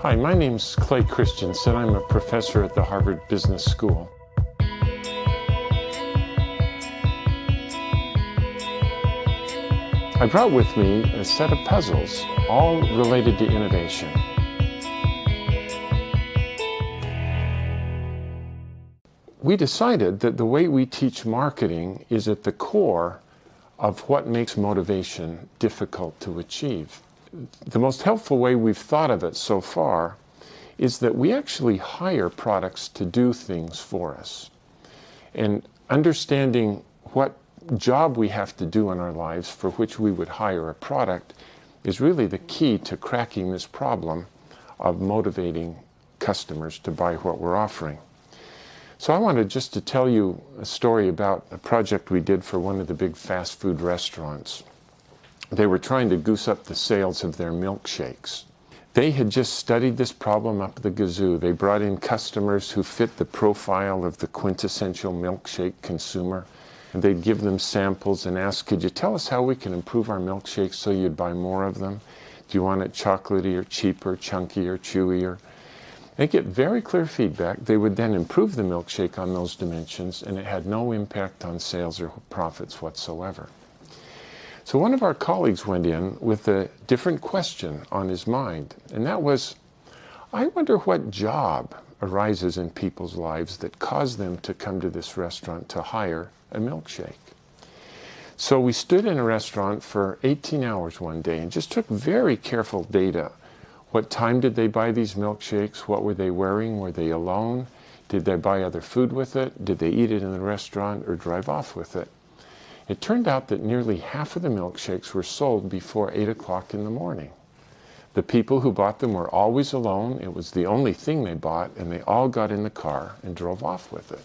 Hi, my name's Clay Christensen. I'm a professor at the Harvard Business School. I brought with me a set of puzzles, all related to innovation. We decided that the way we teach marketing is at the core of what makes motivation difficult to achieve. The most helpful way we've thought of it so far is that we actually hire products to do things for us. And understanding what job we have to do in our lives for which we would hire a product is really the key to cracking this problem of motivating customers to buy what we're offering. So I wanted just to tell you a story about a project we did for one of the big fast food restaurants. They were trying to goose up the sales of their milkshakes. They had just studied this problem up the gazoo. They brought in customers who fit the profile of the quintessential milkshake consumer, and they'd give them samples and ask, could you tell us how we can improve our milkshakes so you'd buy more of them? Do you want it chocolatey or cheaper, chunky or chewier? They get very clear feedback. They would then improve the milkshake on those dimensions, and it had no impact on sales or profits whatsoever. So one of our colleagues went in with a different question on his mind, and that was, I wonder what job arises in people's lives that cause them to come to this restaurant to hire a milkshake. So we stood in a restaurant for 18 hours one day and just took very careful data. What time did they buy these milkshakes? What were they wearing? Were they alone? Did they buy other food with it? Did they eat it in the restaurant or drive off with it? It turned out that nearly half of the milkshakes were sold before 8 o'clock in the morning. The people who bought them were always alone. It was the only thing they bought, and they all got in the car and drove off with it.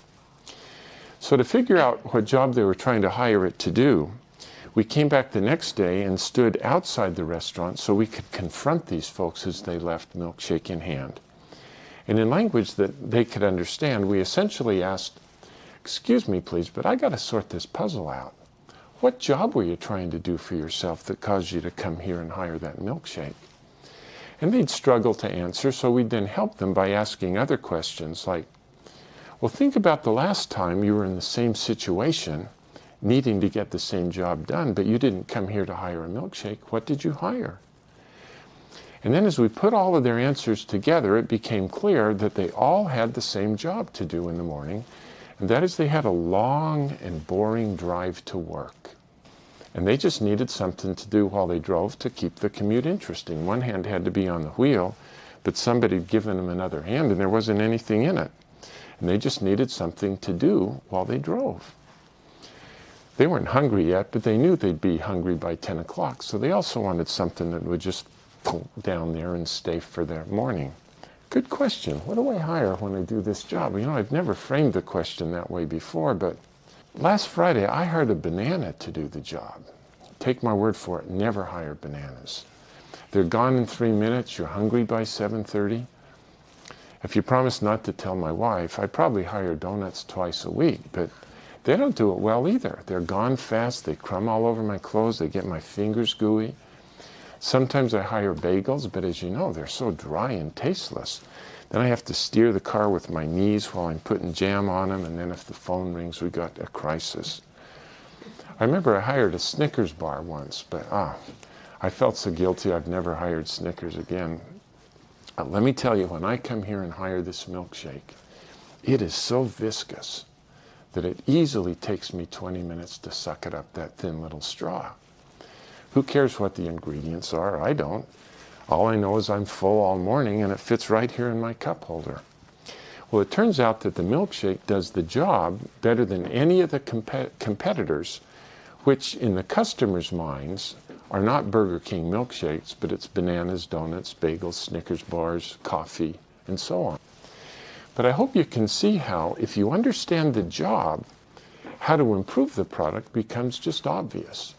So to figure out what job they were trying to hire it to do, we came back the next day and stood outside the restaurant so we could confront these folks as they left, milkshake in hand. And in language that they could understand, we essentially asked, excuse me please, but I got to sort this puzzle out. What job were you trying to do for yourself that caused you to come here and hire that milkshake? And they'd struggle to answer, so we'd then help them by asking other questions like, well, think about the last time you were in the same situation, needing to get the same job done, but you didn't come here to hire a milkshake. What did you hire? And then as we put all of their answers together, it became clear that they all had the same job to do in the morning, and that is they had a long and boring drive to work. And they just needed something to do while they drove to keep the commute interesting. One hand had to be on the wheel, but somebody had given them another hand and there wasn't anything in it. And they just needed something to do while they drove. They weren't hungry yet, but they knew they'd be hungry by 10 o'clock, so they also wanted something that would just pull down there and stay for their morning. Good question. What do I hire when I do this job? You know, I've never framed the question that way before, but last Friday I hired a banana to do the job. Take my word for it, never hire bananas. They're gone in 3 minutes, you're hungry by 7:30. If you promise not to tell my wife, I probably hire donuts twice a week, but they don't do it well either. They're gone fast, they crumb all over my clothes, they get my fingers gooey. Sometimes I hire bagels, but as you know, they're so dry and tasteless. Then I have to steer the car with my knees while I'm putting jam on them, and then if the phone rings, we got a crisis. I remember I hired a Snickers bar once, but I felt so guilty I've never hired Snickers again. Let me tell you, when I come here and hire this milkshake, it is so viscous that it easily takes me 20 minutes to suck it up that thin little straw. Who cares what the ingredients are? I don't. All I know is I'm full all morning and it fits right here in my cup holder. Well, it turns out that the milkshake does the job better than any of the competitors, which in the customer's minds are not Burger King milkshakes, but it's bananas, donuts, bagels, Snickers bars, coffee, and so on. But I hope you can see how, if you understand the job, how to improve the product becomes just obvious.